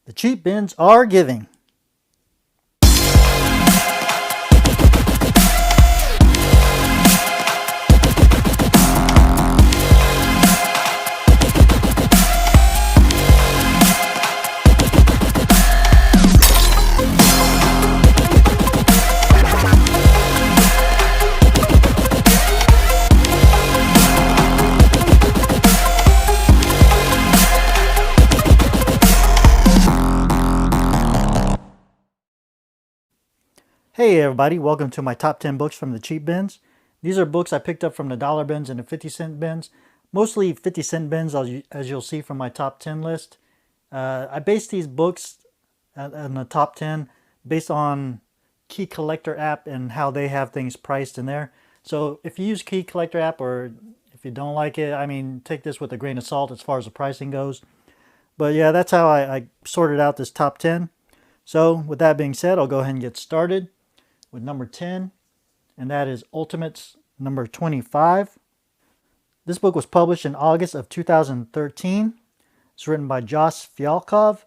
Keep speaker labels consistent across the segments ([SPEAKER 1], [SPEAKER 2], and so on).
[SPEAKER 1] The cheap bins are giving. Hey everybody, welcome to my top 10 books from the cheap bins. These are books I picked up from the dollar bins and the 50-cent bins. Mostly 50-cent bins, as you'll see from my top 10 list. I based these books in the top 10 based on Key Collector app and how they have things priced in there. So if you use Key Collector app, or if you don't like it, I mean, take this with a grain of salt as far as the pricing goes. But yeah, that's how I sorted out this top 10. So with that being said, I'll go ahead and get started with number 10, and that is Ultimates number 25. This book was published in August of 2013. It's written by Josh Fialkov,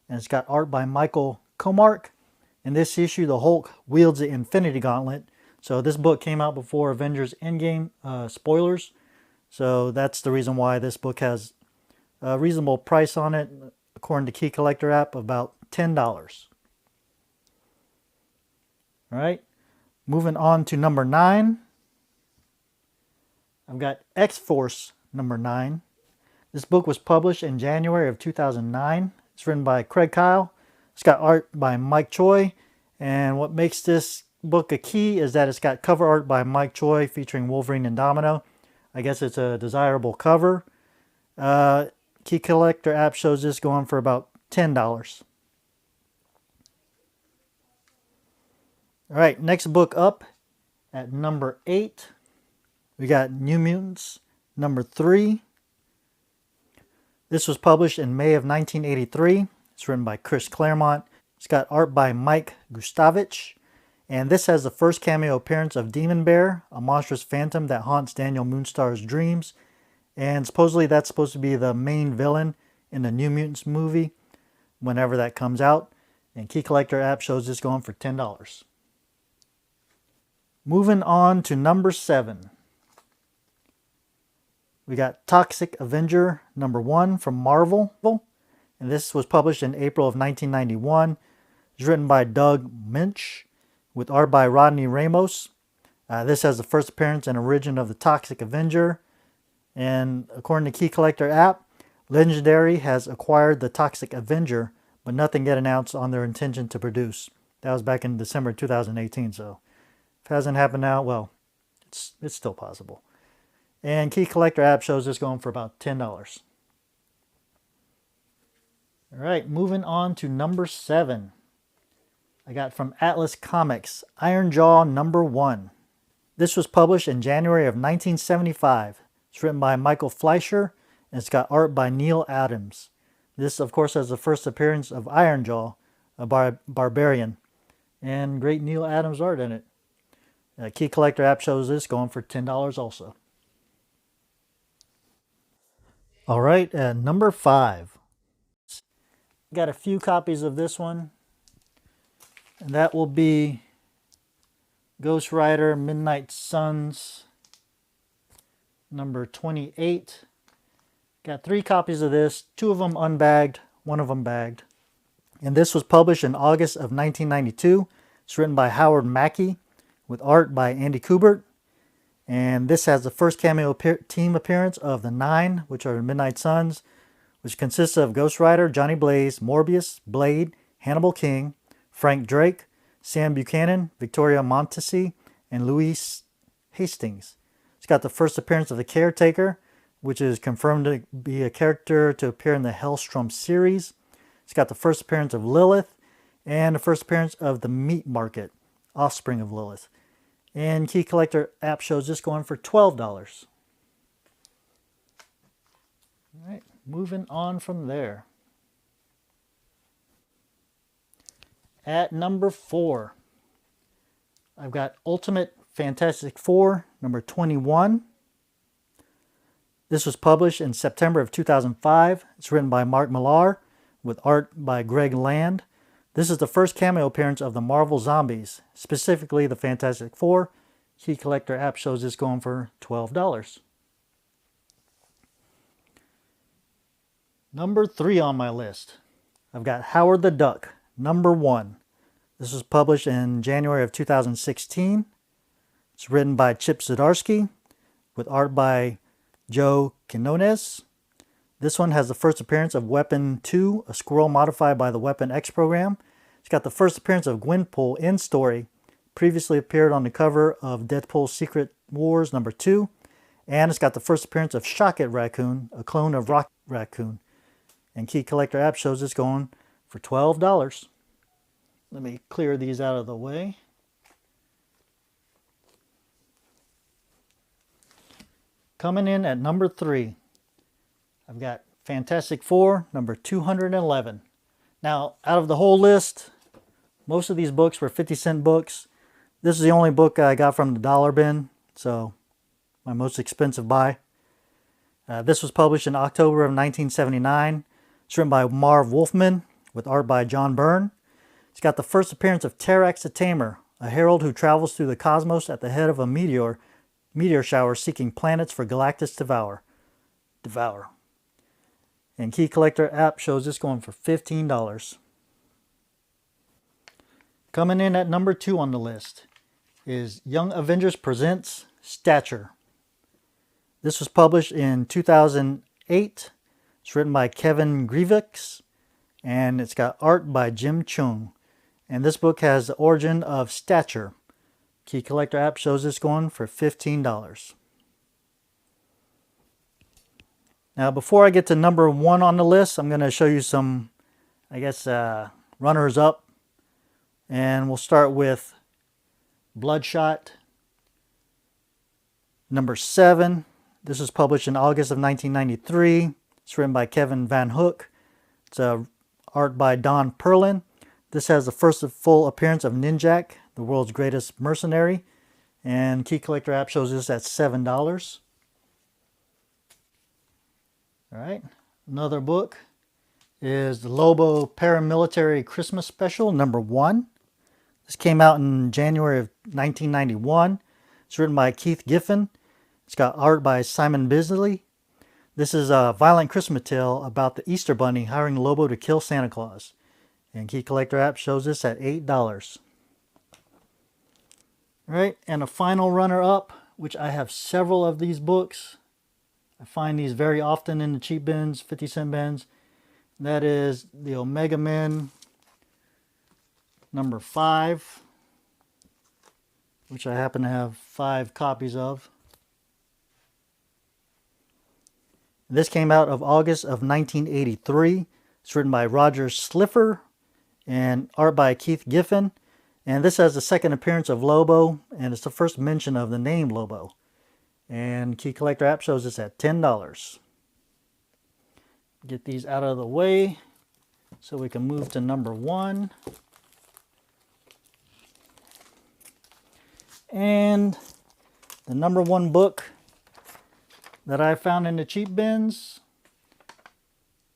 [SPEAKER 1] and it's got art by Michael Komark. In this issue, the Hulk wields the Infinity Gauntlet. So this book came out before Avengers Endgame spoilers. So that's the reason why this book has a reasonable price on it, according to Key Collector app, about $10. All right, moving on to number 9. I've got X-Force number 9. This book was published in January of 2009. It's written by Craig Kyle. It's got art by Mike Choi. And what makes this book a key is that it's got cover art by Mike Choi featuring Wolverine and Domino. I guess it's a desirable cover. Key Collector app shows this going for about $10. All right, next book up at number 8, we got New Mutants number 3. This was published in May of 1983. It's written by Chris Claremont. It's got art by Mike Gustavich. And this has the first cameo appearance of Demon Bear, a monstrous phantom that haunts Daniel Moonstar's dreams. And supposedly that's supposed to be the main villain in the New Mutants movie whenever that comes out. And Key Collector app shows this going for $10. Moving on to number 7. We got Toxic Avenger number 1 from Marvel. And this was published in April of 1991. It's written by Doug Minch with art by Rodney Ramos. This has the first appearance and origin of the Toxic Avenger. And according to Key Collector app, Legendary has acquired the Toxic Avenger, but nothing yet announced on their intention to produce. That was back in December 2018, so if it hasn't happened now, well, it's still possible. And Key Collector app shows this going for about $10. All right, moving on to number 7. I got from Atlas Comics, IronJaw number 1. This was published in January of 1975. It's written by Michael Fleischer, and it's got art by Neil Adams. This, of course, has the first appearance of IronJaw, a barbarian, and great Neil Adams art in it. Key Collector app shows this going for $10 also. All right, number 5. Got a few copies of this one, and that will be Ghost Rider Midnight Suns number 28. Got 3 copies of this, 2 of them unbagged, 1 of them bagged. And this was published in August of 1992. It's written by Howard Mackey with art by Andy Kubert. And this has the first cameo team appearance of the 9, which are Midnight Suns, which consists of Ghost Rider, Johnny Blaze, Morbius, Blade, Hannibal King, Frank Drake, Sam Buchanan, Victoria Montesi, and Louise Hastings. It's got the first appearance of the Caretaker, which is confirmed to be a character to appear in the Hellstrom series. It's got the first appearance of Lilith, and the first appearance of the Meat Market, offspring of Lilith. And Key Collector app shows this going for $12. All right, moving on from there. At number 4, I've got Ultimate Fantastic Four, number 21. This was published in September of 2005. It's written by Mark Millar with art by Greg Land. This is the first cameo appearance of the Marvel Zombies, specifically the Fantastic Four. Key Collector app shows this going for $12. Number 3 on my list, I've got Howard the Duck, number 1. This was published in January of 2016. It's written by Chip Zdarsky with art by Joe Quinones. This one has the first appearance of Weapon 2, a squirrel modified by the Weapon X program. It's got the first appearance of Gwenpool in story. Previously appeared on the cover of Deadpool's Secret Wars number 2. And it's got the first appearance of Shocket Raccoon, a clone of Rocket Raccoon. And Key Collector app shows it's going for $12. Let me clear these out of the way. Coming in at number 3, I've got Fantastic Four, number 211. Now, out of the whole list, most of these books were 50-cent books. This is the only book I got from the dollar bin, so my most expensive buy. This was published in October of 1979. It's written by Marv Wolfman with art by John Byrne. It's got the first appearance of Terrax the Tamer, a herald who travels through the cosmos at the head of a meteor shower seeking planets for Galactus to devour. And Key Collector app shows this going for $15. Coming in at number 2 on the list is Young Avengers Presents Stature. This was published in 2008. It's written by Kevin Grievex, and it's got art by Jim Chung. And this book has the origin of Stature. Key Collector app shows this going for $15. Now, before I get to number 1 on the list, I'm going to show you some, runners up. And we'll start with Bloodshot, number 7. This was published in August of 1993. It's written by Kevin Van Hook. It's art by Don Perlin. This has the first full appearance of Ninjak, the world's greatest mercenary. And Key Collector app shows this at $7. Alright, another book is the Lobo Paramilitary Christmas Special, number 1. This came out in January of 1991. It's written by Keith Giffen. It's got art by Simon Bisley. This is a violent Christmas tale about the Easter Bunny hiring Lobo to kill Santa Claus. And Key Collector app shows this at $8. Alright, and a final runner-up, which I have several of these books. I find these very often in the cheap bins, 50-cent bins. That is the Omega Men number 5, which I happen to have 5 copies of. This came out of August of 1983. It's written by Roger Slipher and art by Keith Giffen. And this has the second appearance of Lobo, and it's the first mention of the name Lobo. And Key Collector app shows this at $10. Get these out of the way so we can move to number 1. And the number 1 book that I found in the cheap bins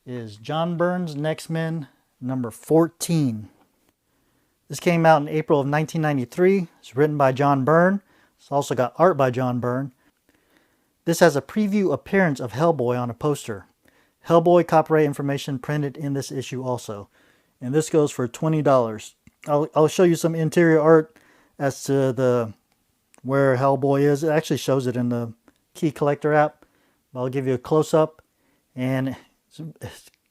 [SPEAKER 1] is John Byrne's X-Men number 14. This came out in April of 1993. It's written by John Byrne. It's also got art by John Byrne. This has a preview appearance of Hellboy on a poster. Hellboy copyright information printed in this issue also. And this goes for $20. I'll show you some interior art as to where Hellboy is. It actually shows it in the Key Collector app. I'll give you a close-up. And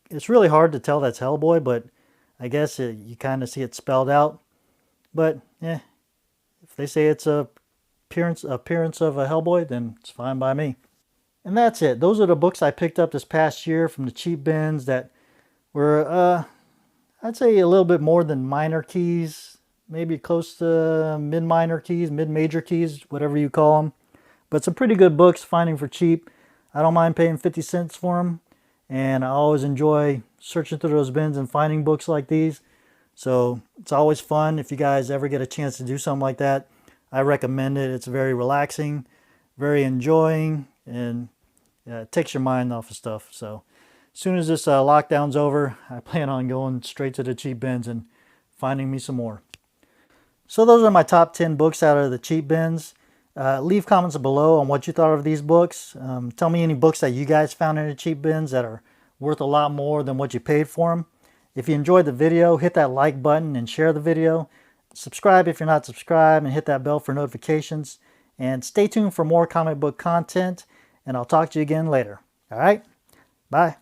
[SPEAKER 1] it's really hard to tell that's Hellboy, but I guess you kind of see it spelled out. But, if they say it's a appearance of a Hellboy, then it's fine by me. And that's it. Those are the books I picked up this past year from the cheap bins that were, I'd say a little bit more than minor keys. Maybe close to mid-minor keys, mid-major keys, whatever you call them. But some pretty good books, finding for cheap. I don't mind paying 50 cents for them. And I always enjoy searching through those bins and finding books like these. So it's always fun if you guys ever get a chance to do something like that. I recommend it. It's very relaxing, very enjoying, and it takes your mind off of stuff. So as soon as this lockdown's over, I plan on going straight to the cheap bins and finding me some more. So those are my top 10 books out of the cheap bins. Leave comments below on what you thought of these books. Tell me any books that you guys found in the cheap bins that are worth a lot more than what you paid for them. If you enjoyed the video, hit that like button and share the video. Subscribe if you're not subscribed and hit that bell for notifications. And stay tuned for more comic book content, and I'll talk to you again later. All right? Bye.